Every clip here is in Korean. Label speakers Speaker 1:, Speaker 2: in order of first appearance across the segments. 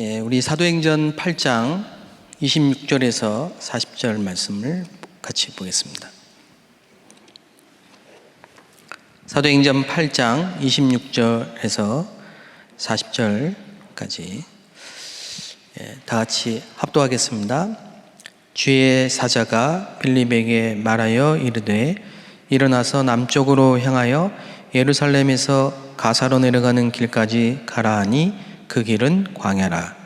Speaker 1: 우리 사도행전 8장 26절에서 40절 말씀을 같이 보겠습니다. 사도행전 8장 26절에서 40절까지 다 같이 합독하겠습니다. 주의 사자가 빌립에게 말하여 이르되 일어나서 남쪽으로 향하여 예루살렘에서 가사로 내려가는 길까지 가라 하니 그 길은 광야라.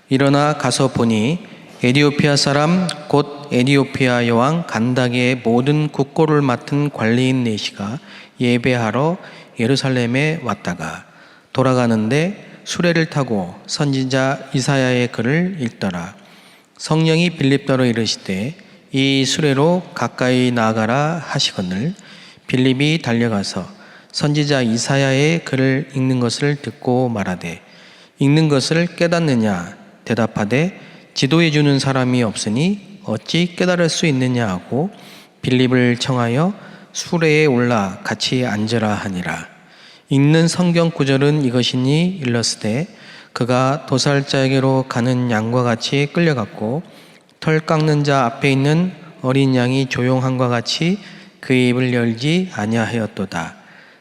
Speaker 1: 일어나 가서 보니 에디오피아 사람 곧 에디오피아 여왕 간다게의 모든 국고를 맡은 관리인 네시가 예배하러 예루살렘에 왔다가 돌아가는데 수레를 타고 선지자 이사야의 글을 읽더라. 성령이 빌립더러 이르시되 이 수레로 가까이 나아가라 하시거늘 빌립이 달려가서 선지자 이사야의 글을 읽는 것을 듣고 말하되 읽는 것을 깨닫느냐 대답하되 지도해 주는 사람이 없으니 어찌 깨달을 수 있느냐 하고 빌립을 청하여 수레에 올라 같이 앉으라 하니라. 읽는 성경 구절은 이것이니 일렀으되 그가 도살자에게로 가는 양과 같이 끌려갔고 털 깎는 자 앞에 있는 어린 양이 조용함과 같이 그의 입을 열지 아니하였도다.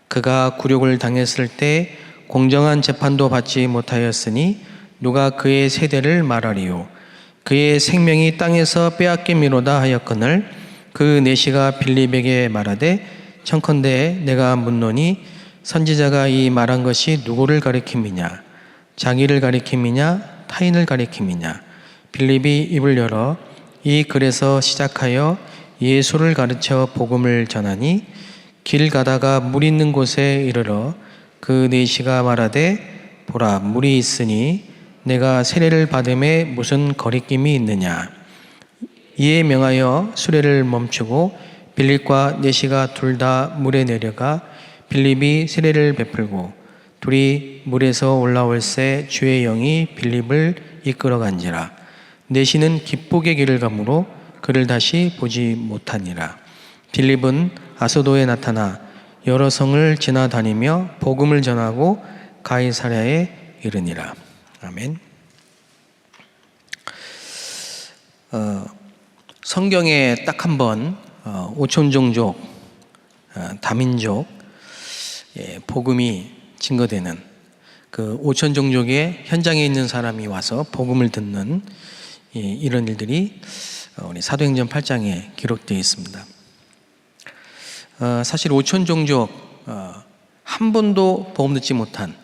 Speaker 1: 그가 굴욕을 당했을 때 공정한 재판도 받지 못하였으니 누가 그의 세대를 말하리요. 그의 생명이 땅에서 빼앗김이로다 하였거늘 그 네시가 빌립에게 말하되 청컨대 내가 묻노니 선지자가 이 말한 것이 누구를 가리킴이냐 자기를 가리킴이냐 타인을 가리킴이냐. 빌립이 입을 열어 이 글에서 시작하여 예수를 가르쳐 복음을 전하니 길 가다가 물 있는 곳에 이르러 그 네시가 말하되 보라 물이 있으니 내가 세례를 받음에 무슨 거리낌이 있느냐. 이에 명하여 수레를 멈추고 빌립과 네시가 둘 다 물에 내려가 빌립이 세례를 베풀고 둘이 물에서 올라올새 주의 영이 빌립을 이끌어간지라. 네시는 기쁘게 길을 가므로 그를 다시 보지 못하니라. 빌립은 아소도에 나타나 여러 성을 지나다니며 복음을 전하고 가이사랴에 이르니라. 아멘. 성경에 딱 한 번 오촌종족, 다민족 복음이 증거되는 그 오촌종족의 현장에 있는 사람이 와서 복음을 듣는 이런 일들이 우리 사도행전 8장에 기록되어 있습니다. 사실 오촌종족 한 번도 복음 듣지 못한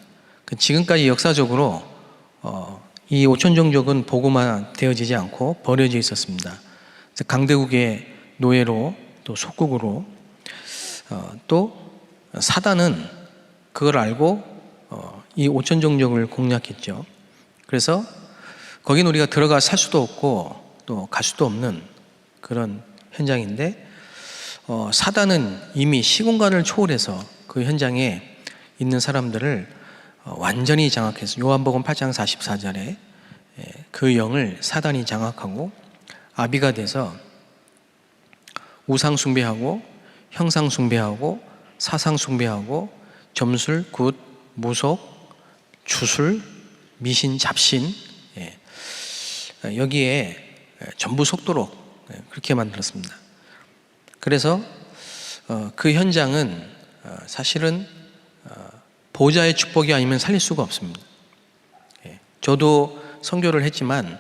Speaker 1: 지금까지 역사적으로 이 오촌종족은 복음화 되어지지 않고 버려져 있었습니다. 강대국의 노예로 또 속국으로 또 사단은 그걸 알고 이 오촌종족을 공략했죠. 그래서 거긴 우리가 들어가 살 수도 없고 또 갈 수도 없는 그런 현장인데 사단은 이미 시공간을 초월해서 그 현장에 있는 사람들을 완전히 장악해서 요한복음 8장 44절에 그 영을 사단이 장악하고 아비가 돼서 우상 숭배하고 형상 숭배하고 사상 숭배하고 점술, 굿, 무속, 주술, 미신, 잡신 여기에 전부 속도록 그렇게 만들었습니다. 그래서 그 현장은 사실은 보좌의 축복이 아니면 살릴 수가 없습니다. 저도 선교를 했지만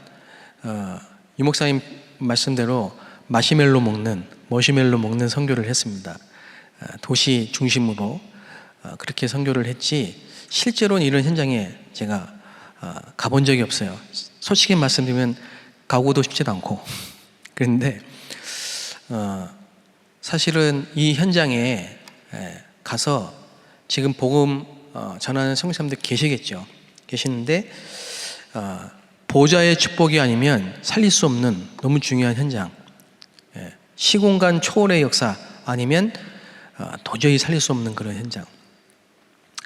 Speaker 1: 이 목사님 말씀대로 머시멜로 먹는 선교를 했습니다. 도시 중심으로 그렇게 선교를 했지 실제로는 이런 현장에 제가 가본 적이 없어요. 솔직히 말씀드리면 가고도 싶지도 않고 그런데 사실은 이 현장에 가서 지금 복음 전하는 성도님들 계시겠죠. 계시는데 보좌의 축복이 아니면 살릴 수 없는 너무 중요한 현장, 시공간 초월의 역사 아니면 도저히 살릴 수 없는 그런 현장.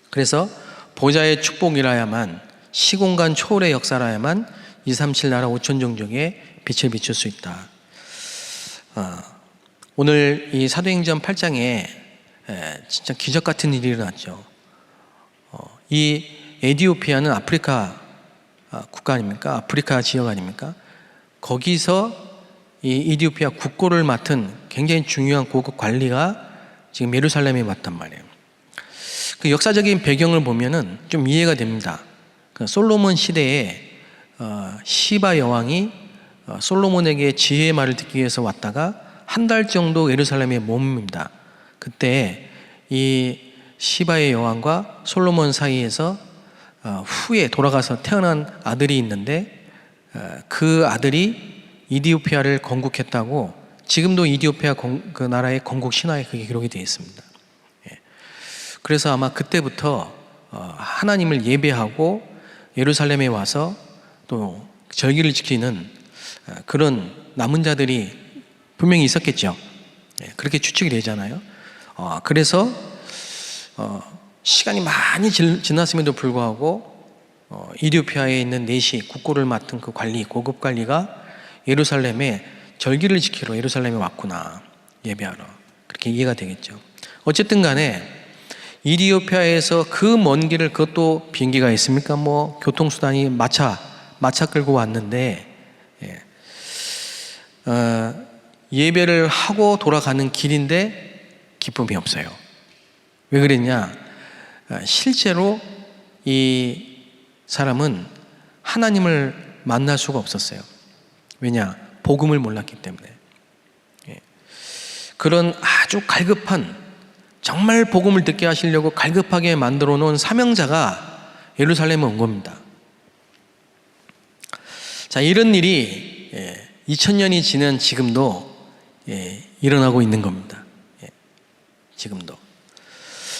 Speaker 1: 그래서 보좌의 축복이라야만 시공간 초월의 역사라야만 237 나라 5천 종족에 빛을 비출 수 있다. 오늘 이 사도행전 8장에 진짜 기적 같은 일이 일어났죠. 이 에디오피아는 아프리카 국가 아닙니까? 아프리카 지역 아닙니까? 거기서 이 이디오피아 국고를 맡은 굉장히 중요한 고급 관리가 지금 예루살렘에 왔단 말이에요. 그 역사적인 배경을 보면은 좀 이해가 됩니다. 그 솔로몬 시대에 시바 여왕이 솔로몬에게 지혜의 말을 듣기 위해서 왔다가 한 달 정도 예루살렘에 머뭅니다. 그때 이 시바의 여왕과 솔로몬 사이에서 후에 돌아가서 태어난 아들이 있는데 그 아들이 이디오피아를 건국했다고 지금도 이디오피아 그 나라의 건국 신화에 그게 기록이 되어 있습니다. 그래서 아마 그때부터 하나님을 예배하고 예루살렘에 와서 또 절기를 지키는 그런 남은 자들이 분명히 있었겠죠. 그렇게 추측이 되잖아요. 그래서 시간이 많이 지났음에도 불구하고 이디오피아에 있는 내시 국고를 맡은 그 관리, 고급 관리가 예루살렘에 절기를 지키러 예루살렘에 왔구나, 예배하러. 그렇게 이해가 되겠죠. 어쨌든 간에 이디오피아에서 그 먼 길을, 그것도 비행기가 있습니까? 뭐 교통수단이 마차 끌고 왔는데 예배를 하고 돌아가는 길인데 기쁨이 없어요. 왜 그랬냐? 실제로 이 사람은 하나님을 만날 수가 없었어요. 왜냐? 복음을 몰랐기 때문에. 그런 아주 갈급한, 정말 복음을 듣게 하시려고 갈급하게 만들어 놓은 사명자가 예루살렘에 온 겁니다. 자, 이런 일이 2000년이 지난 지금도 일어나고 있는 겁니다. 지금도.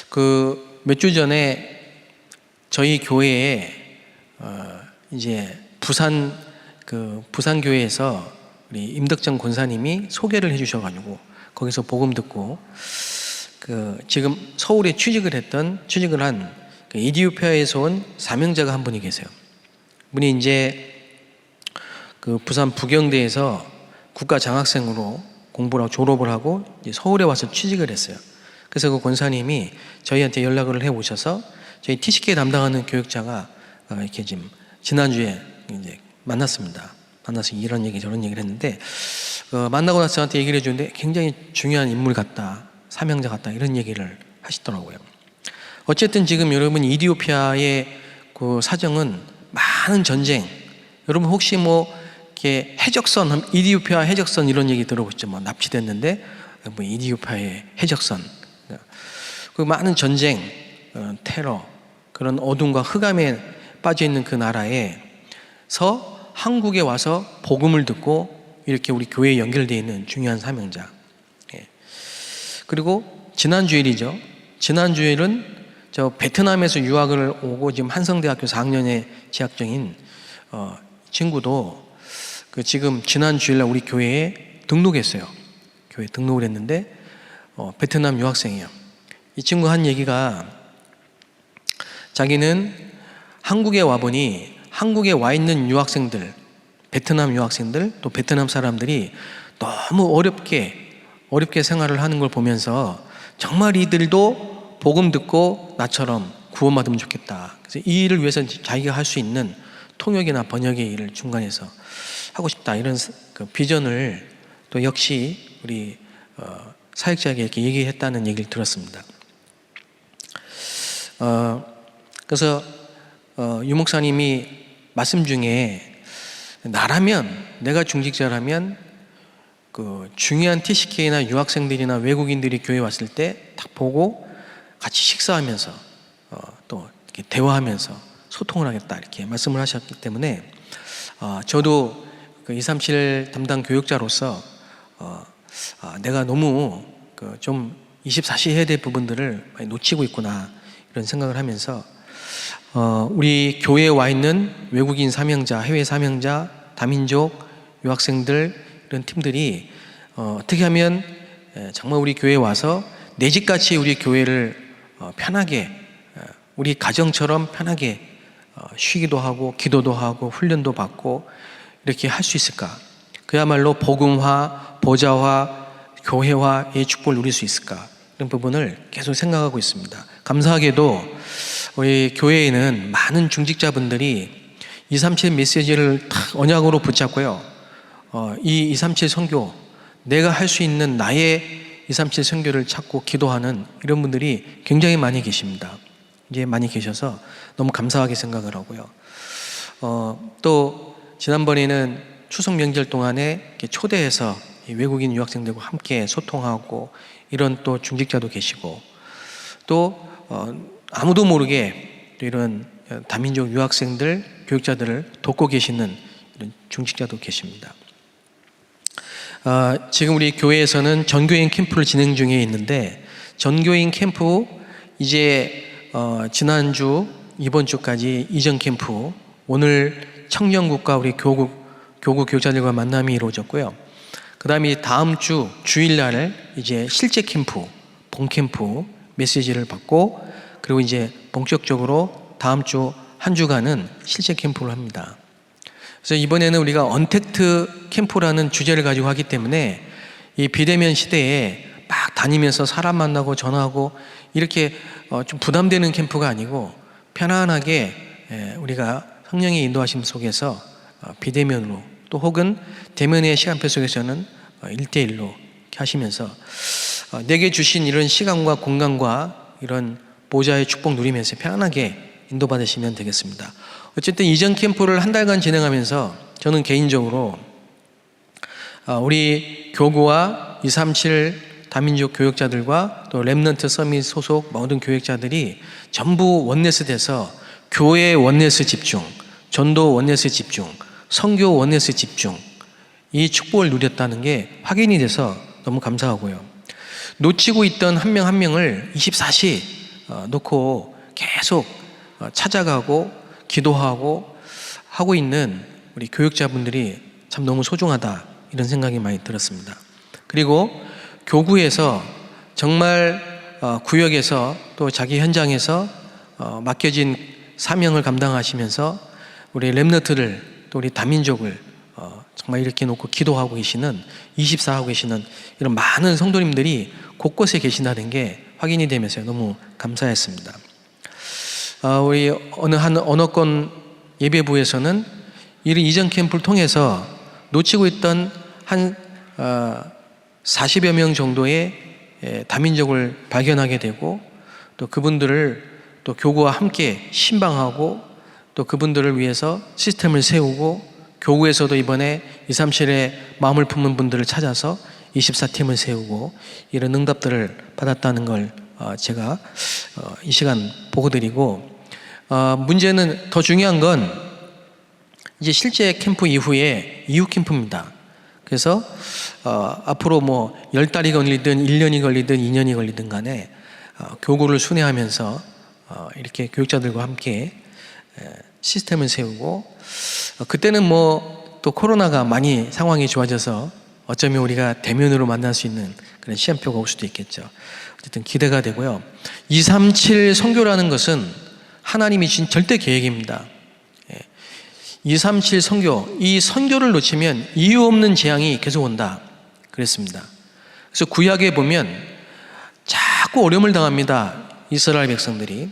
Speaker 1: 그 몇 주 전에 저희 교회에 이제 부산 교회에서 우리 임덕정 권사님이 소개를 해주셔가지고 거기서 복음 듣고 지금 서울에 취직을 한 이디오피아에서 온 사명자가 한 분이 계세요. 분이 이제 그 부산 부경대에서 국가 장학생으로 공부를 하고 졸업을 하고 이제 서울에 와서 취직을 했어요. 그래서 그 권사님이 저희한테 연락을 해 오셔서 저희 TCK 담당하는 교육자가 이렇게 지금 지난주에 이제 만났습니다. 만나서 이런 얘기 저런 얘기를 했는데 만나고 나서 저한테 얘기를 해주는데 굉장히 중요한 인물 같다, 사명자 같다, 이런 얘기를 하시더라고요. 어쨌든 지금 여러분 이디오피아의 그 사정은 많은 전쟁, 여러분 혹시 뭐 이렇게 해적선, 이디오피아 해적선 이런 얘기 들어보셨죠? 뭐 납치됐는데 뭐 이디오피아의 해적선, 그 많은 전쟁, 테러, 그런 어둠과 흑암에 빠져 있는 그 나라에서 한국에 와서 복음을 듣고 이렇게 우리 교회에 연결되어 있는 중요한 사명자. 그리고 지난 주일이죠. 지난 주일은 저 베트남에서 유학을 오고 지금 한성대학교 4학년에 재학 중인 친구도 지금 지난 주일날 우리 교회에 등록했어요. 교회에 등록을 했는데 베트남 유학생이에요. 이 친구 한 얘기가, 자기는 한국에 와보니 한국에 와 있는 유학생들, 베트남 유학생들, 또 베트남 사람들이 너무 어렵게 생활을 하는 걸 보면서 정말 이들도 복음 듣고 나처럼 구원받으면 좋겠다. 그래서 이 일을 위해서 자기가 할 수 있는 통역이나 번역의 일을 중간에서 하고 싶다, 이런 그 비전을 또 역시 우리 사역자에게 이렇게 얘기했다는 얘기를 들었습니다. 그래서 유 목사님이 말씀 중에 내가 중직자라면 그 중요한 TCK나 유학생들이나 외국인들이 교회에 왔을 때 딱 보고 같이 식사하면서 또 이렇게 대화하면서 소통을 하겠다, 이렇게 말씀을 하셨기 때문에 저도 그 237 담당 교육자로서 내가 너무 좀 24시 해야 될 부분들을 많이 놓치고 있구나, 이런 생각을 하면서 우리 교회에 와 있는 외국인 사명자, 해외 사명자, 다민족 유학생들, 이런 팀들이 어떻게 하면 정말 우리 교회에 와서 내 집같이 우리 교회를 편하게, 우리 가정처럼 편하게 쉬기도 하고 기도도 하고 훈련도 받고 이렇게 할 수 있을까? 그야말로 복음화, 보좌화, 교회화의 축복을 누릴 수 있을까? 이런 부분을 계속 생각하고 있습니다. 감사하게도 우리 교회에는 많은 중직자분들이 237 메시지를 탁 언약으로 붙잡고요. 이 237 선교, 내가 할 수 있는 나의 237 선교를 찾고 기도하는 이런 분들이 굉장히 많이 계십니다. 이제 많이 계셔서 너무 감사하게 생각을 하고요. 또 지난번에는 추석 명절 동안에 이렇게 초대해서 외국인 유학생들과 함께 소통하고 이런 또 중직자도 계시고, 또 아무도 모르게 또 이런 다민족 유학생들, 교육자들을 돕고 계시는 이런 중직자도 계십니다. 지금 우리 교회에서는 전교인 캠프를 진행 중에 있는데, 전교인 캠프 이제 지난주, 이번 주까지 이전 캠프, 오늘 청년국과 우리 교구 교육자들과 만남이 이루어졌고요. 그 다음에 다음 주 주일날 이제 실제 캠프, 본 캠프 메시지를 받고, 그리고 이제 본격적으로 다음 주 한 주간은 실제 캠프를 합니다. 그래서 이번에는 우리가 언택트 캠프라는 주제를 가지고 하기 때문에 이 비대면 시대에 막 다니면서 사람 만나고 전화하고 이렇게 좀 부담되는 캠프가 아니고, 편안하게 우리가 성령의 인도하심 속에서 비대면으로, 또 혹은 대면의 시간표 속에서는 1대1로 이렇게 하시면서 내게 주신 이런 시간과 공간과 이런 보좌의 축복 누리면서 편안하게 인도받으시면 되겠습니다. 어쨌든 이전 캠프를 한 달간 진행하면서 저는 개인적으로 우리 교구와 237 다민족 교육자들과 또 렘넌트 서밋 소속 모든 교육자들이 전부 원네스 돼서 교회 원네스 집중, 전도 원네스 집중, 선교 원네스 집중, 이 축복을 누렸다는 게 확인이 돼서 너무 감사하고요. 놓치고 있던 한 명 한 명을 24시 놓고 계속 찾아가고 기도하고 하고 있는 우리 교육자분들이 참 너무 소중하다, 이런 생각이 많이 들었습니다. 그리고 교구에서 정말 구역에서 또 자기 현장에서 맡겨진 사명을 감당하시면서 우리 렘너트를, 또 우리 다민족을 정말 이렇게 놓고 기도하고 계시는, 24하고 계시는 이런 많은 성도님들이 곳곳에 계신다는 게 확인이 되면서 너무 감사했습니다. 우리 어느 한 언어권 예배부에서는 이런 이전 캠프를 통해서 놓치고 있던 한 40여 명 정도의 다민족을 발견하게 되고, 또 그분들을 또 교구와 함께 신방하고, 또 그분들을 위해서 시스템을 세우고, 교구에서도 이번에 237의 마음을 품는 분들을 찾아서 24팀을 세우고 이런 응답들을 받았다는 걸 제가 이 시간 보고드리고, 문제는 더 중요한 건 이제 실제 캠프 이후에 이후 캠프입니다. 그래서 앞으로 뭐 10달이 걸리든 1년이 걸리든 2년이 걸리든 간에 교구를 순회하면서 이렇게 교육자들과 함께 시스템을 세우고, 그때는 뭐 또 코로나가 많이 상황이 좋아져서 어쩌면 우리가 대면으로 만날 수 있는 그런 시간표가 올 수도 있겠죠. 어쨌든 기대가 되고요. 237 선교라는 것은 하나님이 주신 절대 계획입니다. 237 선교, 이 선교를 놓치면 이유 없는 재앙이 계속 온다 그랬습니다. 그래서 구약에 보면 자꾸 어려움을 당합니다. 이스라엘 백성들이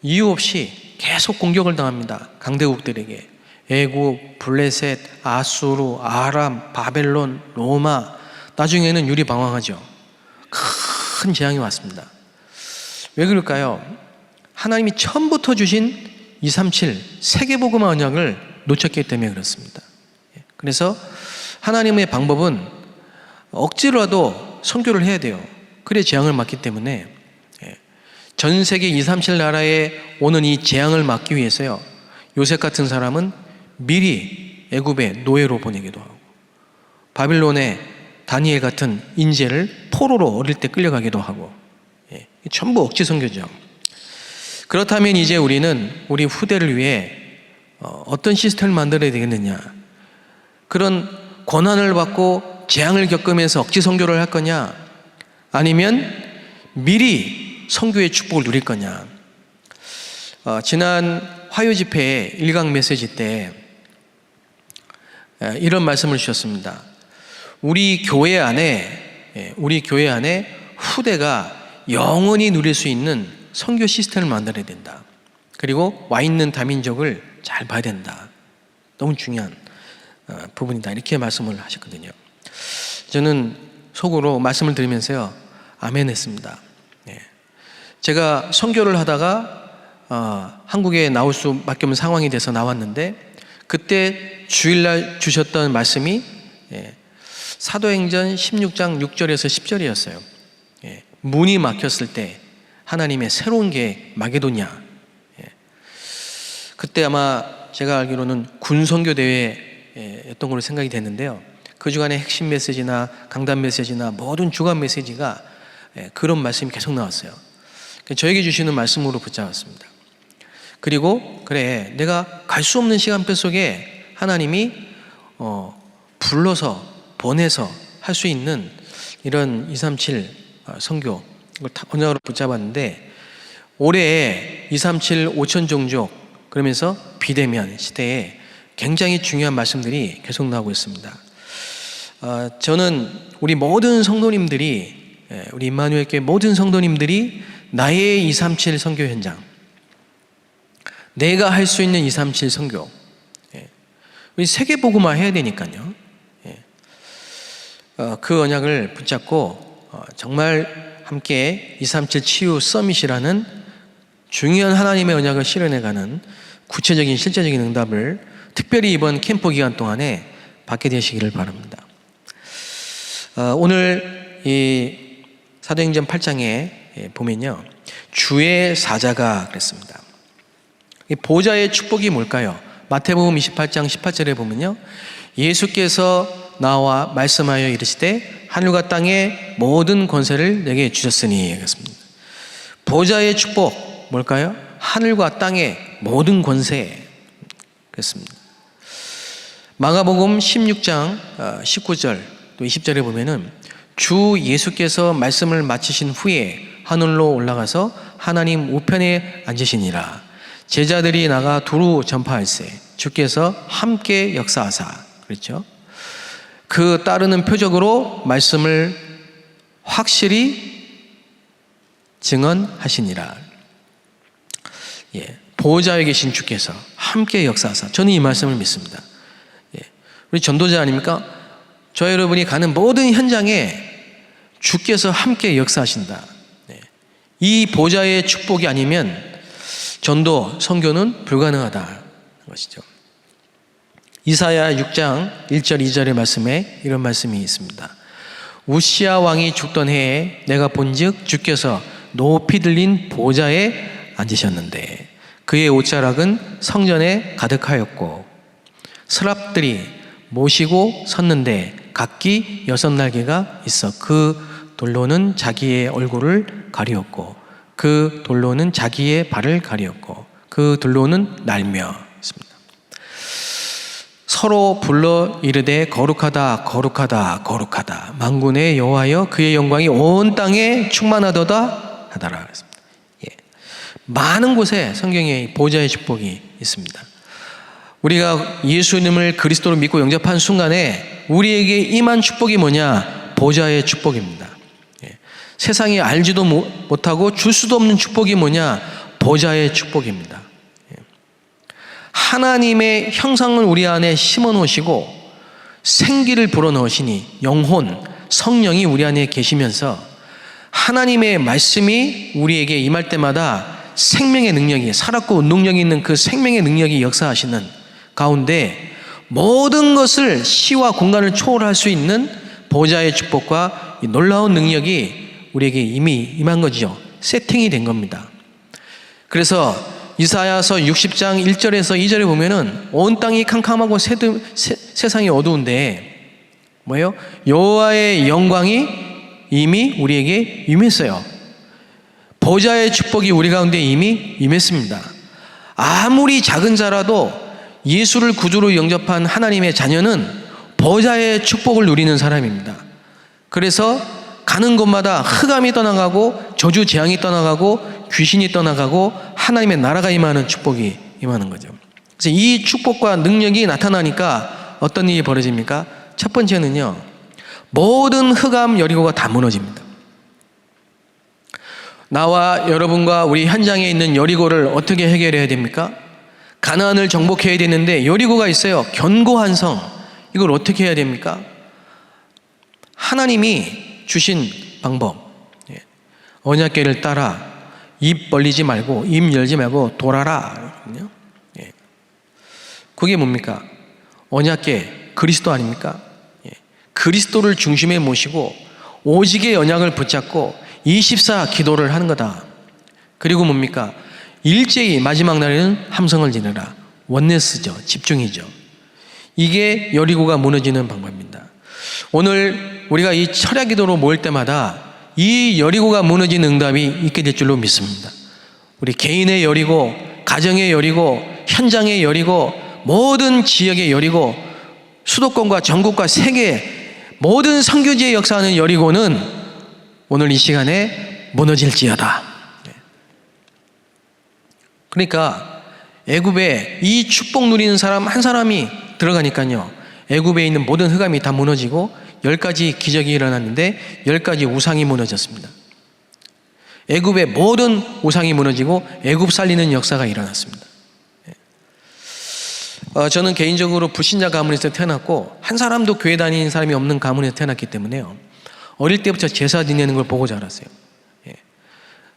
Speaker 1: 이유 없이 계속 공격을 당합니다. 강대국들에게. 애굽, 블레셋, 아수르, 아람, 바벨론, 로마, 나중에는 유리방황하죠. 큰 재앙이 왔습니다. 왜 그럴까요? 하나님이 처음부터 주신 237 세계복음화 언약을 놓쳤기 때문에 그렇습니다. 그래서 하나님의 방법은 억지로라도 선교를 해야 돼요. 그래 재앙을 막기 때문에 전 세계 237 나라에 오는 이 재앙을 막기 위해서요, 요셉 같은 사람은 미리 애굽에 노예로 보내기도 하고, 바빌론에 다니엘 같은 인재를 포로로 어릴 때 끌려가기도 하고, 전부 억지 선교죠. 그렇다면 이제 우리는 우리 후대를 위해 어떤 시스템을 만들어야 되겠느냐? 그런 고난을 받고 재앙을 겪으면서 억지 선교를 할 거냐? 아니면 미리 선교의 축복을 누릴 거냐? 지난 화요 집회의 1강 메시지 때 이런 말씀을 주셨습니다. 우리 교회 안에 후대가 영원히 누릴 수 있는 선교 시스템을 만들어야 된다. 그리고 와 있는 다민족을 잘 봐야 된다. 너무 중요한 부분이다. 이렇게 말씀을 하셨거든요. 저는 속으로 말씀을 드리면서요, 아멘 했습니다. 제가 선교를 하다가 한국에 나올 수밖에 없는 상황이 돼서 나왔는데, 그때 주일날 주셨던 말씀이 사도행전 16장 6절에서 10절이었어요. 문이 막혔을 때 하나님의 새로운 계획 마게도냐. 그때 아마 제가 알기로는 군선교대회였던 걸로 생각이 됐는데요, 그 주간의 핵심 메시지나 강단 메시지나 모든 주간 메시지가 그런 말씀이 계속 나왔어요. 저에게 주시는 말씀으로 붙잡았습니다. 그리고 그래, 내가 갈 수 없는 시간표 속에 하나님이 불러서 보내서 할 수 있는 이런 237 선교, 이걸 언약으로 붙잡았는데, 올해 237 5천 종족, 그러면서 비대면 시대에 굉장히 중요한 말씀들이 계속 나오고 있습니다. 저는 우리 모든 성도님들이, 우리 임마누엘 교회 모든 성도님들이 나의 237 선교 현장, 내가 할 수 있는 237 선교, 우리 세계복음화 해야 되니까요. 그 언약을 붙잡고 정말 함께 237 치유 서밋이라는 중요한 하나님의 언약을 실현해가는 구체적인 실제적인 응답을 특별히 이번 캠프 기간 동안에 받게 되시기를 바랍니다. 오늘 이 사도행전 8장에 보면요, 주의 사자가 그랬습니다. 이 보좌의 축복이 뭘까요? 마태복음 28장 18절에 보면요, 예수께서 나와 말씀하여 이르시되 하늘과 땅의 모든 권세를 내게 주셨으니 그랬습니다. 보좌의 축복 뭘까요? 하늘과 땅의 모든 권세 그랬습니다. 마가복음 16장 19절 또 20절에 보면은 주 예수께서 말씀을 마치신 후에 하늘로 올라가서 하나님 우편에 앉으시니라. 제자들이 나가 두루 전파할세 주께서 함께 역사하사 그랬죠. 그 따르는 표적으로 말씀을 확실히 증언하시니라. 보호자에 계신 주께서 함께 역사하사. 저는 이 말씀을 믿습니다. 우리 전도자 아닙니까? 저 여러분이 가는 모든 현장에 주께서 함께 역사하신다. 이 보좌의 축복이 아니면 전도, 선교는 불가능하다는 것이죠. 이사야 6장 1절 2절의 말씀에 이런 말씀이 있습니다. 우시야 왕이 죽던 해에 내가 본즉 주께서 높이 들린 보좌에 앉으셨는데 그의 옷자락은 성전에 가득하였고 서랍들이 모시고 섰는데 각기 6날개가 있어 그 돌로는 자기의 얼굴을 가리었고 그 돌로는 자기의 발을 가리었고 그 돌로는 날며 있습니다. 서로 불러 이르되 거룩하다 거룩하다 거룩하다 만군의 여호와여 그의 영광이 온 땅에 충만하도다 하더라 그랬습니다. 많은 곳에 성경에 보좌의 축복이 있습니다. 우리가 예수님을 그리스도로 믿고 영접한 순간에 우리에게 임한 축복이 뭐냐? 보좌의 축복입니다. 세상이 알지도 못하고 줄 수도 없는 축복이 뭐냐? 보좌의 축복입니다. 하나님의 형상을 우리 안에 심어 놓으시고 생기를 불어 넣으시니 영혼, 성령이 우리 안에 계시면서 하나님의 말씀이 우리에게 임할 때마다 생명의 능력이, 살았고 능력이 있는 그 생명의 능력이 역사하시는 가운데 모든 것을 시와 공간을 초월할 수 있는 보좌의 축복과 이 놀라운 능력이 우리에게 이미 임한 거죠. 세팅이 된 겁니다. 그래서 이사야서 60장 1절에서 2절에 보면은 온 땅이 캄캄하고 세상이 어두운데 뭐예요? 여호와의 영광이 이미 우리에게 임했어요. 보좌의 축복이 우리 가운데 이미 임했습니다. 아무리 작은 자라도 예수를 구주로 영접한 하나님의 자녀는 보좌의 축복을 누리는 사람입니다. 그래서 가는 곳마다 흑암이 떠나가고 저주 재앙이 떠나가고 귀신이 떠나가고 하나님의 나라가 임하는 축복이 임하는 거죠. 그래서 이 축복과 능력이 나타나니까 어떤 일이 벌어집니까? 첫 번째는요, 모든 흑암 여리고가 다 무너집니다. 나와 여러분과 우리 현장에 있는 여리고를 어떻게 해결해야 됩니까? 가나안을 정복해야 되는데 여리고가 있어요. 견고한 성. 이걸 어떻게 해야 됩니까? 하나님이 주신 방법. 언약궤를 따라 입 벌리지 말고 입 열지 말고 돌아라. 그게 뭡니까? 언약궤 그리스도 아닙니까? 그리스도를 중심에 모시고 오직의 언약을 붙잡고 24 기도를 하는 거다. 그리고 뭡니까? 일제히 마지막 날에는 함성을 지르라. 원네스죠. 집중이죠. 이게 여리고가 무너지는 방법입니다. 오늘 우리가 이 철야 기도로 모일 때마다 이 여리고가 무너진 응답이 있게 될 줄로 믿습니다. 우리 개인의 여리고, 가정의 여리고, 현장의 여리고, 모든 지역의 여리고, 수도권과 전국과 세계 모든 선교지에 역사하는 여리고는 오늘 이 시간에 무너질지어다. 그러니까 애굽에 이 축복 누리는 사람 한 사람이 들어가니까요, 애굽에 있는 모든 흑암이 다 무너지고 10가지 기적이 일어났는데 10가지 우상이 무너졌습니다. 애굽의 모든 우상이 무너지고 애굽 살리는 역사가 일어났습니다. 저는 개인적으로 불신자 가문에서 태어났고 한 사람도 교회 다니는 사람이 없는 가문에서 태어났기 때문에요, 어릴 때부터 제사 지내는 걸 보고 자랐어요.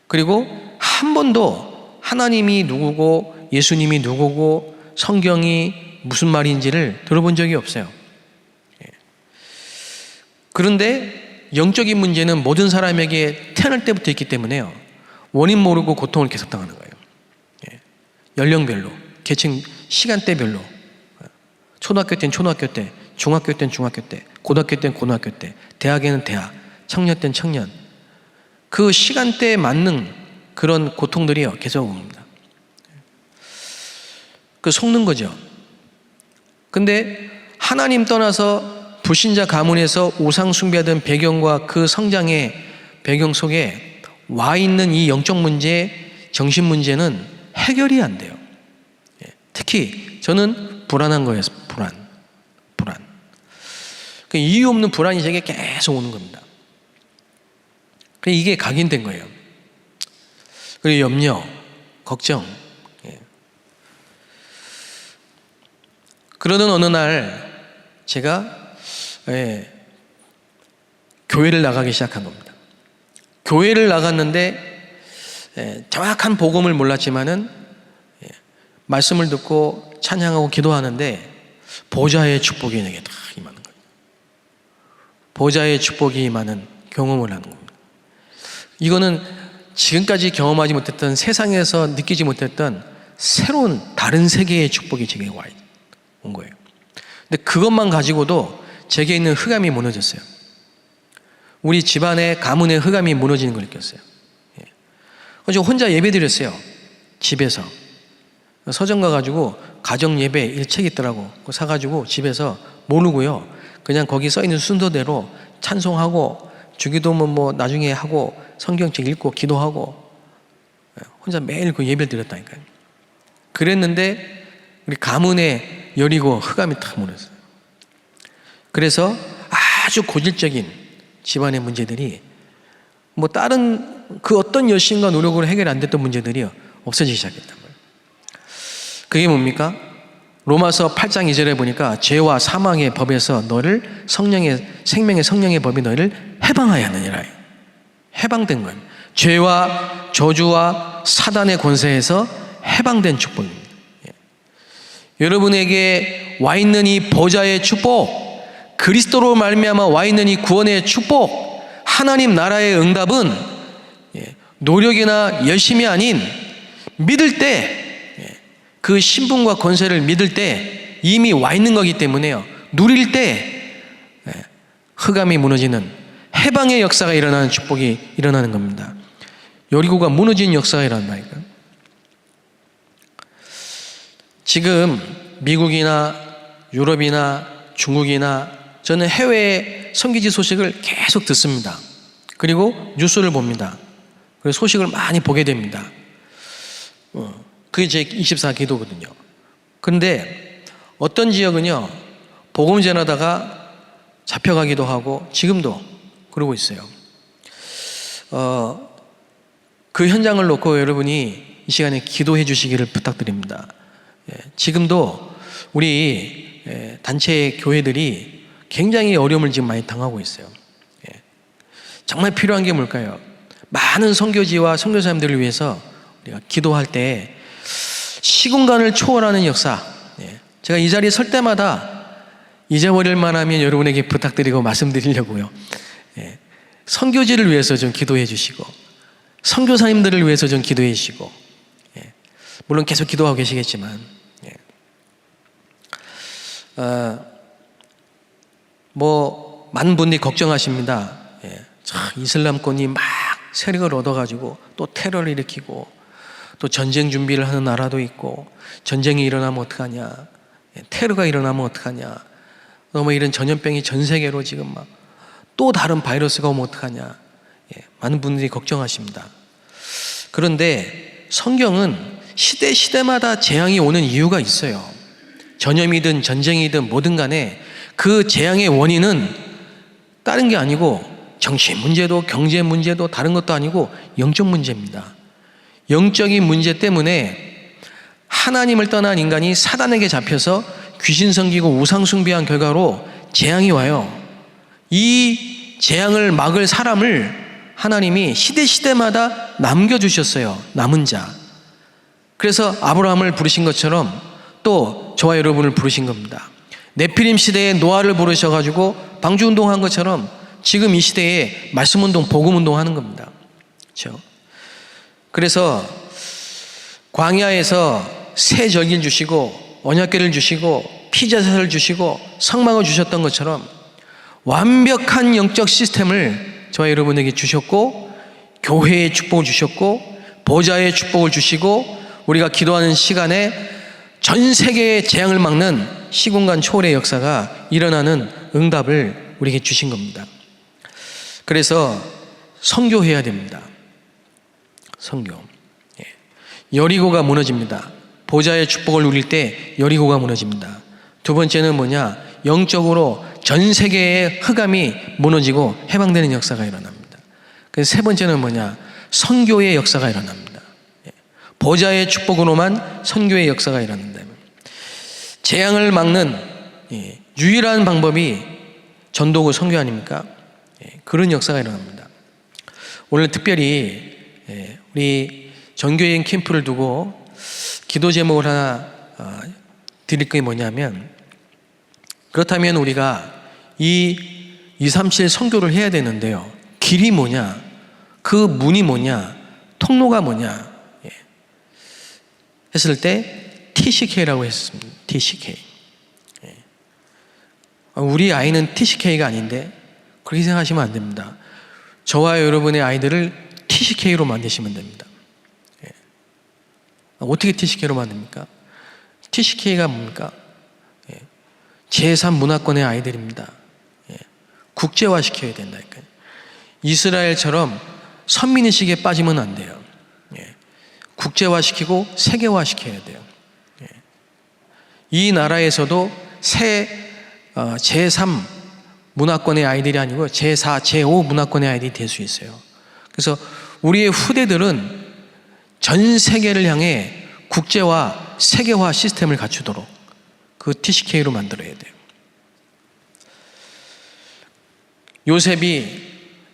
Speaker 1: 그리고 한 번도 하나님이 누구고 예수님이 누구고 성경이 무슨 말인지를 들어본 적이 없어요. 그런데 영적인 문제는 모든 사람에게 태어날 때부터 있기 때문에요, 원인 모르고 고통을 계속 당하는 거예요. 연령별로, 계층, 시간대별로. 초등학교 때는 초등학교 때, 중학교 때는 중학교 때, 고등학교 때는 고등학교 때, 대학에는 대학, 청년 때는 청년. 그 시간대에 맞는 그런 고통들이요 계속 옵니다. 그 속는 거죠. 근데 하나님 떠나서 불신자 가문에서 우상 숭배하던 배경과 그 성장의 배경 속에 와 있는 이 영적 문제, 정신 문제는 해결이 안 돼요. 특히 저는 불안한 거예요. 불안. 그 이유 없는 불안이 제게 계속 오는 겁니다. 이게 각인된 거예요. 그리고 염려, 걱정. 그러던 어느 날 제가 교회를 나가기 시작한 겁니다. 교회를 나갔는데 정확한 복음을 몰랐지만은 말씀을 듣고 찬양하고 기도하는데 보좌의 축복이 내게 다 임하는 거예요. 보좌의 축복이 임하는 경험을 하는 겁니다. 이거는 지금까지 경험하지 못했던, 세상에서 느끼지 못했던 새로운 다른 세계의 축복이 제게 온 거예요. 근데 그것만 가지고도 제게 있는 흑암이 무너졌어요. 우리 집안의 가문의 흑암이 무너지는 걸 느꼈어요. 그래서 혼자 예배 드렸어요. 집에서. 서점 가가지고 가정 예배 일책 있더라고. 그거 사가지고 집에서 모르고요, 그냥 거기 써있는 순서대로 찬송하고 주기도문 뭐 나중에 하고 성경책 읽고 기도하고 혼자 매일 그 예배를 드렸다니까요. 그랬는데 우리 가문에 여리고 흑암이 탁 무너졌어요. 그래서 아주 고질적인 집안의 문제들이 뭐 다른 그 어떤 열심과 노력으로 해결 안 됐던 문제들이 없어지기 시작했단 말이에요. 그게 뭡니까? 로마서 8장 2절에 보니까 죄와 사망의 법에서 너를 생명의 성령의 법이 너를 해방하여 하느니라. 해방된 거예요. 죄와 저주와 사단의 권세에서 해방된 축복입니다. 여러분에게 와 있는 이 보좌의 축복, 그리스도로 말미암아 와 있는 이 구원의 축복, 하나님 나라의 응답은 노력이나 열심이 아닌 믿을 때, 그 신분과 권세를 믿을 때 이미 와 있는 거기 때문에요, 누릴 때 흑암이 무너지는 해방의 역사가 일어나는 축복이 일어나는 겁니다. 여리고가 무너진 역사가 일어난다니까요. 지금 미국이나 유럽이나 중국이나 저는 해외 선교지 소식을 계속 듣습니다. 그리고 뉴스를 봅니다. 그리고 소식을 많이 보게 됩니다. 그게 제 24 기도거든요. 그런데 어떤 지역은요, 복음 전하다가 잡혀가기도 하고 지금도 그러고 있어요. 그 현장을 놓고 여러분이 이 시간에 기도해 주시기를 부탁드립니다. 지금도 우리 단체 교회들이 굉장히 어려움을 지금 많이 당하고 있어요. 정말 필요한 게 뭘까요? 많은 선교지와 선교사님들을 위해서 우리가 기도할 때 시공간을 초월하는 역사, 제가 이 자리에 설 때마다 잊어버릴 만하면 여러분에게 부탁드리고 말씀드리려고요. 선교지를 위해서 좀 기도해 주시고 선교사님들을 위해서 좀 기도해 주시고, 물론 계속 기도하고 계시겠지만, 많은 분들이 걱정하십니다. 이슬람권이 막 세력을 얻어가지고 또 테러를 일으키고 또 전쟁 준비를 하는 나라도 있고, 전쟁이 일어나면 어떡하냐, 테러가 일어나면 어떡하냐, 또 이런 전염병이 전 세계로 지금 막 또 다른 바이러스가 오면 어떡하냐, 많은 분들이 걱정하십니다. 그런데 성경은 시대마다 재앙이 오는 이유가 있어요. 전염이든 전쟁이든 뭐든 간에 그 재앙의 원인은 다른 게 아니고 정신 문제도 경제 문제도 다른 것도 아니고 영적 문제입니다. 영적인 문제 때문에 하나님을 떠난 인간이 사단에게 잡혀서 귀신 섬기고 우상 숭배한 결과로 재앙이 와요. 이 재앙을 막을 사람을 하나님이 시대마다 남겨주셨어요. 남은 자. 그래서 아브라함을 부르신 것처럼 또 저와 여러분을 부르신 겁니다. 네피림 시대에 노아를 부르셔가지고 방주운동한 것처럼 지금 이 시대에 말씀운동, 복음운동 하는 겁니다. 그렇죠? 그래서 광야에서 새 절기를 주시고 언약궤를 주시고 피자사를 주시고 성막을 주셨던 것처럼 완벽한 영적 시스템을 저와 여러분에게 주셨고, 교회의 축복을 주셨고, 보좌의 축복을 주시고, 우리가 기도하는 시간에 전 세계의 재앙을 막는 시공간 초월의 역사가 일어나는 응답을 우리에게 주신 겁니다. 그래서 선교해야 됩니다. 선교. 여리고가 무너집니다. 보좌의 축복을 누릴 때 여리고가 무너집니다. 두 번째는 뭐냐? 영적으로 전 세계의 흑암이 무너지고 해방되는 역사가 일어납니다. 그래서 세 번째는 뭐냐? 선교의 역사가 일어납니다. 보좌의 축복으로만 선교의 역사가 일어난다. 재앙을 막는 유일한 방법이 전도고 선교 아닙니까? 그런 역사가 일어납니다. 오늘 특별히 우리 전교인 캠프를 두고 기도 제목을 하나 드릴 게 뭐냐면, 그렇다면 우리가 이 237 선교를 해야 되는데요, 길이 뭐냐, 그 문이 뭐냐, 통로가 뭐냐 했을 때 TCK라고 했습니다. TCK. 우리 아이는 TCK가 아닌데 그렇게 생각하시면 안 됩니다. 저와 여러분의 아이들을 TCK로 만드시면 됩니다. 어떻게 TCK로 만듭니까? TCK가 뭡니까? 제3문화권의 아이들입니다. 국제화 시켜야 된다니까요. 이스라엘처럼 선민의식에 빠지면 안 돼요. 국제화 시키고 세계화 시켜야 돼요. 이 나라에서도 제3 문화권의 아이들이 아니고 제4, 제5 문화권의 아이들이 될 수 있어요. 그래서 우리의 후대들은 전 세계를 향해 국제화, 세계화 시스템을 갖추도록 그 TCK로 만들어야 돼요. 요셉이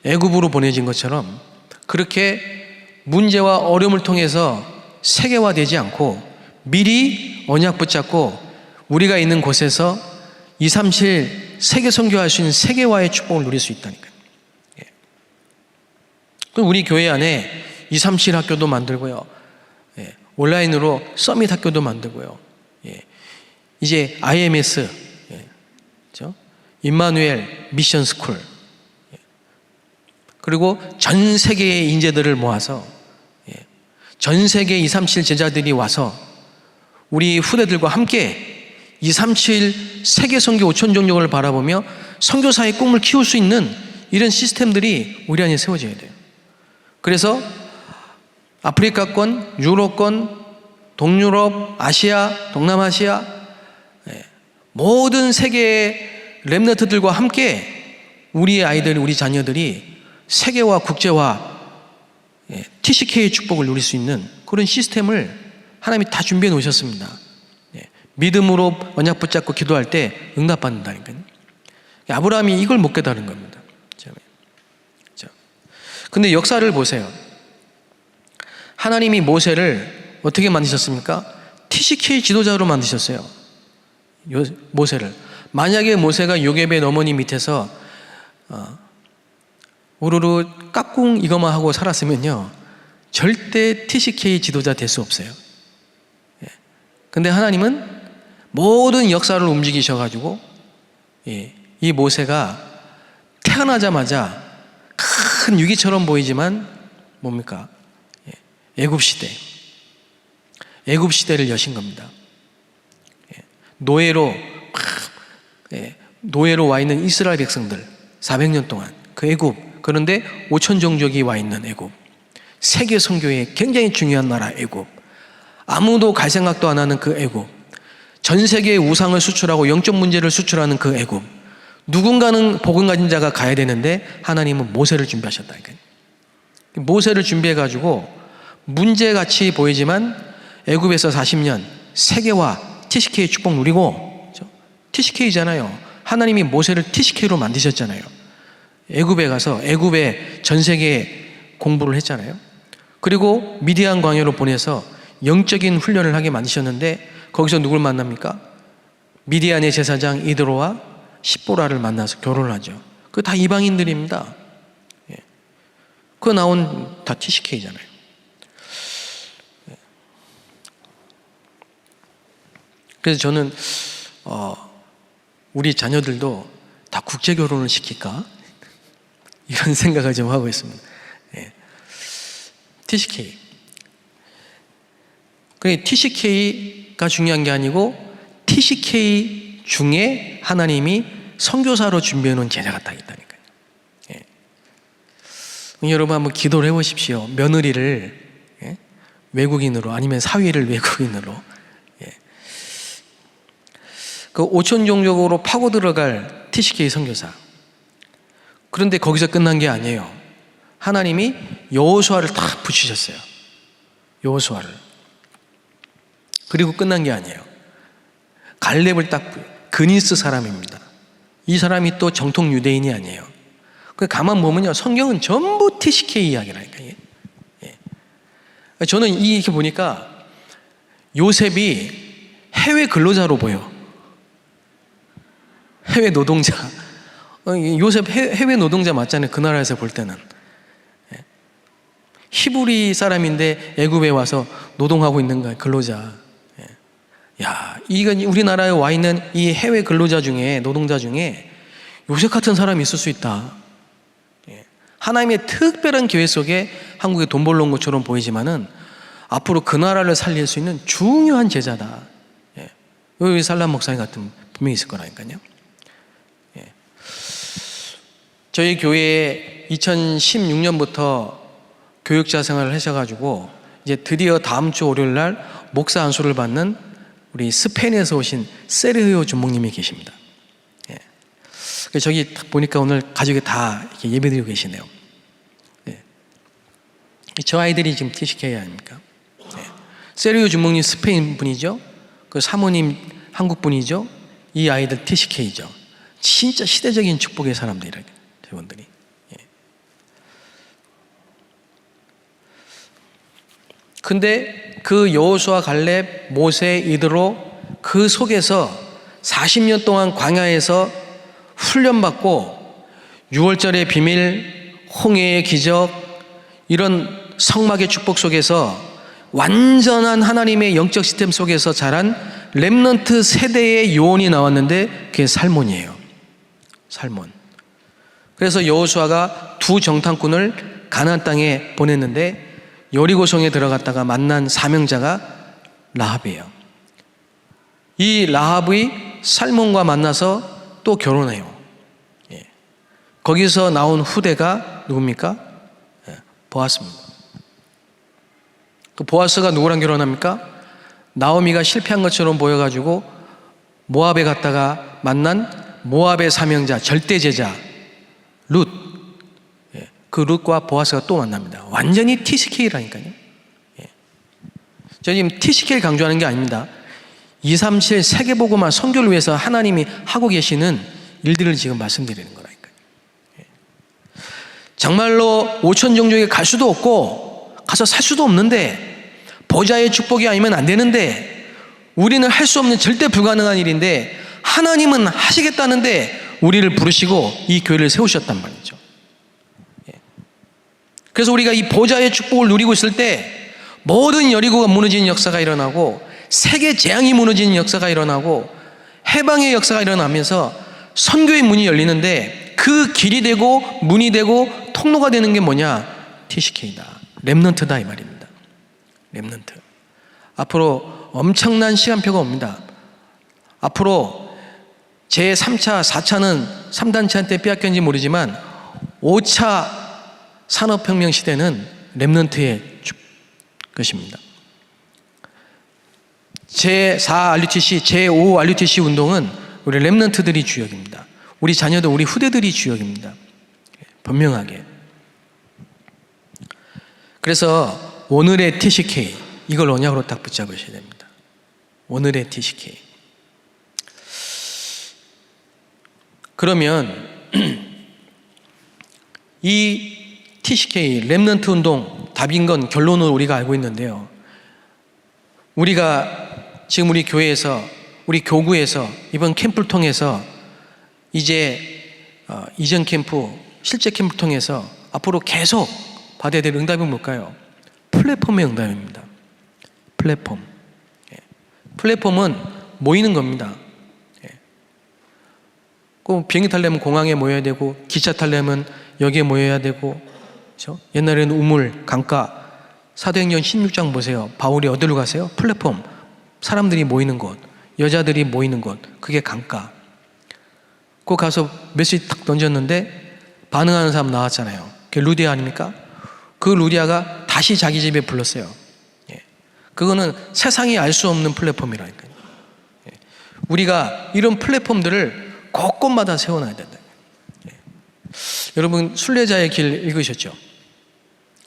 Speaker 1: 애굽으로 보내진 것처럼 그렇게 문제와 어려움을 통해서 세계화되지 않고 미리 언약 붙잡고 우리가 있는 곳에서 237 세계 선교할 수 있는 세계화의 축복을 누릴 수 있다니까요. 우리 교회 안에 237 학교도 만들고요, 온라인으로 서밋 학교도 만들고요, 이제 IMS, 그렇죠? 임마누엘 미션 스쿨, 그리고 전 세계의 인재들을 모아서 전 세계 237 제자들이 와서 우리 후대들과 함께 237 세계 선교 5천 종족을 바라보며 선교사의 꿈을 키울 수 있는 이런 시스템들이 우리 안에 세워져야 돼요. 그래서 아프리카권, 유럽권, 동유럽, 아시아, 동남아시아 모든 세계의 렘넌트들과 함께 우리 아이들, 우리 자녀들이 세계화, 국제화, TCK의 축복을 누릴 수 있는 그런 시스템을 하나님이 다 준비해 놓으셨습니다. 믿음으로 언약 붙잡고 기도할 때 응답받는다니까요. 아브라함이 이걸 못 깨달은 겁니다. 근데 역사를 보세요. 하나님이 모세를 어떻게 만드셨습니까? TCK 지도자로 만드셨어요. 모세를. 만약에 모세가 요셉의 어머니 밑에서 우르르 깍꿍 이것만 하고 살았으면요, 절대 TCK 지도자 될 수 없어요. 근데 하나님은 모든 역사를 움직이셔가지고 이 모세가 태어나자마자 큰 위기처럼 보이지만 뭡니까? 애굽 시대를 여신 겁니다. 노예로 와 있는 이스라엘 백성들 400년 동안 그 애굽, 그런데 5천 종족이 와 있는 애굽, 세계 선교에 굉장히 중요한 나라 애굽, 아무도 갈 생각도 안 하는 그 애굽, 전 세계에 우상을 수출하고 영적 문제를 수출하는 그 애굽, 누군가는 복음 가진 자가 가야 되는데 하나님은 모세를 준비하셨다니까요. 모세를 준비해가지고 문제같이 보이지만 애굽에서 40년 세계화 TCK 축복 누리고, TCK잖아요. 하나님이 모세를 TCK로 만드셨잖아요. 애굽에 가서 애굽에 전 세계 공부를 했잖아요. 그리고 미디안 광야로 보내서 영적인 훈련을 하게 만드셨는데 거기서 누굴 만납니까? 미디안의 제사장 이드로와 십보라를 만나서 결혼을 하죠. 그거 다 이방인들입니다. 그거 나온 다 TCK잖아요. 그래서 저는 우리 자녀들도 다 국제 결혼을 시킬까? 이런 생각을 좀 하고 있습니다. TCK. 그러니까 TCK가 중요한 게 아니고 TCK 중에 하나님이 선교사로 준비해 놓은 제자가 딱 있다니까요. 여러분 한번 기도를 해보십시오. 며느리를 외국인으로, 아니면 사위를 외국인으로, 그 5천 종족으로 파고 들어갈 TCK 선교사. 그런데 거기서 끝난 게 아니에요. 하나님이 여호수아를 딱 붙이셨어요. 여호수아를. 그리고 끝난 게 아니에요. 갈렙을 딱, 그니스 사람입니다. 이 사람이 또 정통 유대인이 아니에요. 가만 보면요, 성경은 전부 TCK 이야기라니까요. 저는 이렇게 보니까 요셉이 해외 근로자로 보여. 해외 노동자. 요셉 해외 노동자 맞잖아요. 그 나라에서 볼 때는. 히브리 사람인데 애굽에 와서 노동하고 있는 거야, 근로자. 야, 이건 우리나라에 와 있는 이 해외 근로자 중에, 노동자 중에 요셉 같은 사람이 있을 수 있다. 하나님의 특별한 계획 속에 한국에 돈 벌러 온 것처럼 보이지만은 앞으로 그 나라를 살릴 수 있는 중요한 제자다. 여기 살람 목사님 같은 분명히 있을 거라니까요. 저희 교회에 2016년부터 교육자 생활을 하셔가지고 이제 드디어 다음 주 월요일 날 목사 안수를 받는 우리 스페인에서 오신 세르히오 주목님이 계십니다. 저기 보니까 오늘 가족이 다 이렇게 예배드리고 계시네요. 저 아이들이 지금 TCK 아닙니까? 세르히오 주목님 스페인 분이죠. 그 사모님 한국 분이죠. 이 아이들 TCK죠. 진짜 시대적인 축복의 사람들이라요, 저분들이. 근데 그 여호수아, 갈렙, 모세, 이드로 그 속에서 40년 동안 광야에서 훈련받고 6월절의 비밀, 홍해의 기적, 이런 성막의 축복 속에서 완전한 하나님의 영적 시스템 속에서 자란 렘넌트 세대의 요원이 나왔는데 그게 살몬이에요. 살몬. 그래서 여호수아가 두 정탐꾼을 가나안 땅에 보냈는데 여리고성에 들어갔다가 만난 사명자가 라합이에요. 이 라합이 살몬과 만나서 또 결혼해요. 거기서 나온 후대가 누굽니까? 보아스입니다. 그 보아스가 누구랑 결혼합니까? 나오미가 실패한 것처럼 보여가지고 모압에 갔다가 만난 모압의 사명자, 절대제자 룻. 그 룻과 보아스가 또 만납니다. 완전히 TCK라니까요. 저 지금 TCK를 강조하는 게 아닙니다. 237 세계복음화 선교를 위해서 하나님이 하고 계시는 일들을 지금 말씀드리는 거라니까요. 정말로 5천 종족에 갈 수도 없고 가서 살 수도 없는데, 보좌의 축복이 아니면 안 되는데, 우리는 할 수 없는 절대 불가능한 일인데 하나님은 하시겠다는데 우리를 부르시고 이 교회를 세우셨단 말이죠. 그래서 우리가 이 보좌의 축복을 누리고 있을 때 모든 여리고가 무너지는 역사가 일어나고, 세계 재앙이 무너지는 역사가 일어나고, 해방의 역사가 일어나면서 선교의 문이 열리는데, 그 길이 되고 문이 되고 통로가 되는 게 뭐냐? TCK다. 렘넌트다 이 말입니다. 렘넌트. 앞으로 엄청난 시간표가 옵니다. 앞으로 제3차, 4차는 3단체한테 빼앗겼는지 모르지만 5차 산업혁명 시대는 렘넌트의 것입니다. 제4 RUTC, 제5 RUTC 운동은 우리 렘넌트들이 주역입니다. 우리 자녀들, 우리 후대들이 주역입니다. 분명하게. 그래서 오늘의 TCK, 이걸 언약으로 딱 붙잡으셔야 됩니다. 오늘의 TCK. 그러면 이 TCK 렘넌트 운동 답인 건 결론을 우리가 알고 있는데요. 우리가 지금 우리 교회에서, 우리 교구에서 이번 캠프를 통해서 이제 이전 캠프, 실제 캠프를 통해서 앞으로 계속 받아야 될 응답은 뭘까요? 플랫폼의 응답입니다. 플랫폼. 플랫폼은 모이는 겁니다. 꼭 비행기 타려면 공항에 모여야 되고, 기차 타려면 여기에 모여야 되고, 그렇죠? 옛날에는 우물, 강가, 사도행전 16장 보세요. 바울이 어디로 가세요? 플랫폼. 사람들이 모이는 곳, 여자들이 모이는 곳, 그게 강가. 꼭 가서 메시지 탁 던졌는데 반응하는 사람 나왔잖아요. 그게 루디아 아닙니까? 그 루디아가 다시 자기 집에 불렀어요. 그거는 세상이 알 수 없는 플랫폼이라니까요. 우리가 이런 플랫폼들을 곳곳마다 세워놔야 된다. 여러분 순례자의 길 읽으셨죠?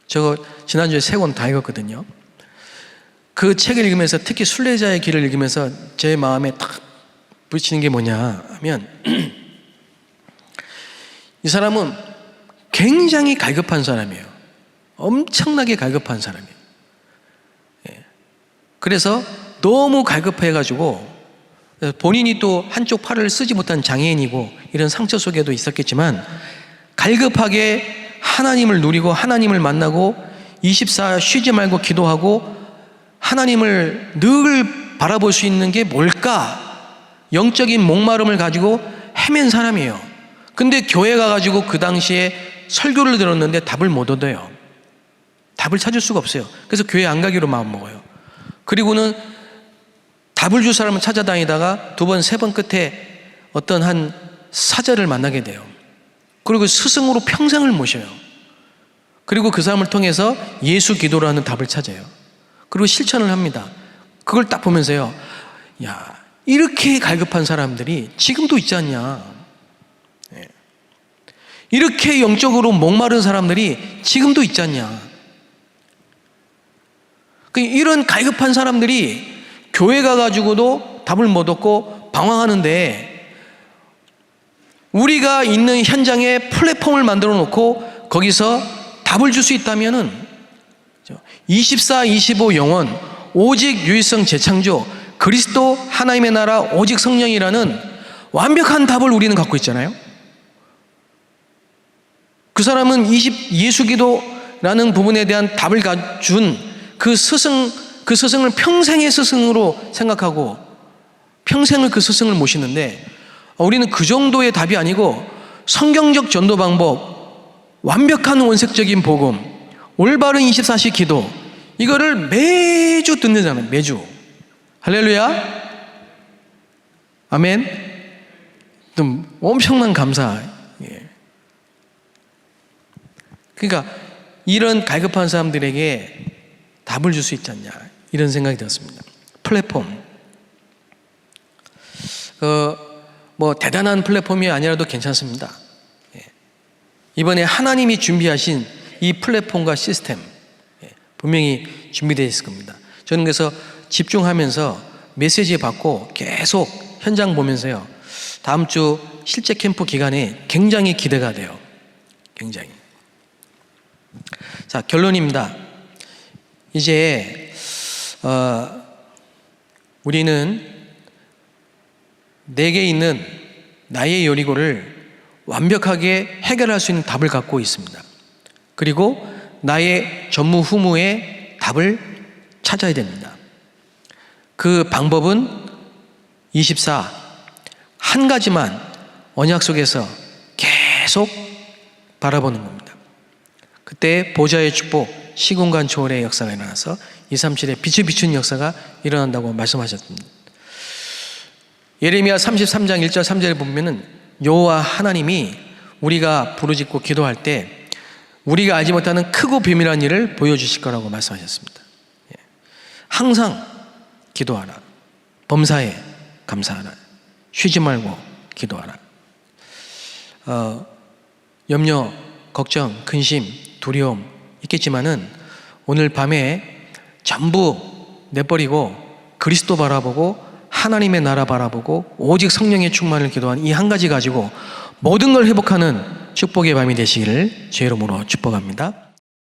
Speaker 1: 저 지난주에 3권 다 읽었거든요. 그 책을 읽으면서, 특히 순례자의 길을 읽으면서 제 마음에 딱 부딪히는 게 뭐냐 하면 이 사람은 굉장히 갈급한 사람이에요. 엄청나게 갈급한 사람이에요. 그래서 너무 갈급해가지고 본인이 또 한쪽 팔을 쓰지 못한 장애인이고 이런 상처 속에도 있었겠지만, 갈급하게 하나님을 누리고 하나님을 만나고 24 쉬지 말고 기도하고 하나님을 늘 바라볼 수 있는 게 뭘까? 영적인 목마름을 가지고 헤맨 사람이에요. 근데 교회 가가지고 그 당시에 설교를 들었는데 답을 못 얻어요. 답을 찾을 수가 없어요. 그래서 교회 안 가기로 마음먹어요. 그리고는 답을 줄 사람을 찾아다니다가 2번, 3번 끝에 어떤 한 사자를 만나게 돼요. 그리고 스승으로 평생을 모셔요. 그리고 그 사람을 통해서 예수 기도라는 답을 찾아요. 그리고 실천을 합니다. 그걸 딱 보면서요, 야, 이렇게 갈급한 사람들이 지금도 있지 않냐. 이렇게 영적으로 목마른 사람들이 지금도 있지 않냐. 이런 갈급한 사람들이 교회 가가지고도 답을 못 얻고 방황하는데, 우리가 있는 현장에 플랫폼을 만들어 놓고 거기서 답을 줄 수 있다면은 24, 25 영원, 오직 유일성 재창조, 그리스도 하나님의 나라, 오직 성령이라는 완벽한 답을 우리는 갖고 있잖아요. 그 사람은 예수 기도라는 부분에 대한 답을 준 그 스승을 평생의 스승으로 생각하고 평생을 그 스승을 모시는데, 우리는 그 정도의 답이 아니고 성경적 전도 방법, 완벽한 원색적인 복음, 올바른 24시 기도, 이거를 매주 듣는잖아요. 매주. 할렐루야. 아멘. 좀 엄청난 감사. 그러니까 이런 갈급한 사람들에게 답을 줄 수 있지 않냐, 이런 생각이 들었습니다. 플랫폼. 뭐 대단한 플랫폼이 아니라도 괜찮습니다. 이번에 하나님이 준비하신 이 플랫폼과 시스템 분명히 준비되어 있을 겁니다. 저는 그래서 집중하면서 메시지 받고 계속 현장 보면서요, 다음 주 실제 캠프 기간에 굉장히 기대가 돼요. 굉장히. 자, 결론입니다. 이제 우리는 내게 있는 나의 여리고를 완벽하게 해결할 수 있는 답을 갖고 있습니다. 그리고 나의 전무후무의 답을 찾아야 됩니다. 그 방법은 24, 한 가지만 언약 속에서 계속 바라보는 겁니다. 그때 보좌의 축복, 시공간 초월의 역사가 일어나서 237의 빛을 비추는 역사가 일어난다고 말씀하셨습니다. 예레미야 33장 1절 3절에 보면은 여호와 하나님이 우리가 부르짖고 기도할 때 우리가 알지 못하는 크고 비밀한 일을 보여주실 거라고 말씀하셨습니다. 항상 기도하라. 범사에 감사하라. 쉬지 말고 기도하라. 염려, 걱정, 근심, 두려움 있겠지만은 오늘 밤에 전부 내버리고 그리스도 바라보고 하나님의 나라 바라보고 오직 성령의 충만을 기도한 이 한 가지 가지고 모든 걸 회복하는 축복의 밤이 되시기를 주의 이름으로 축복합니다.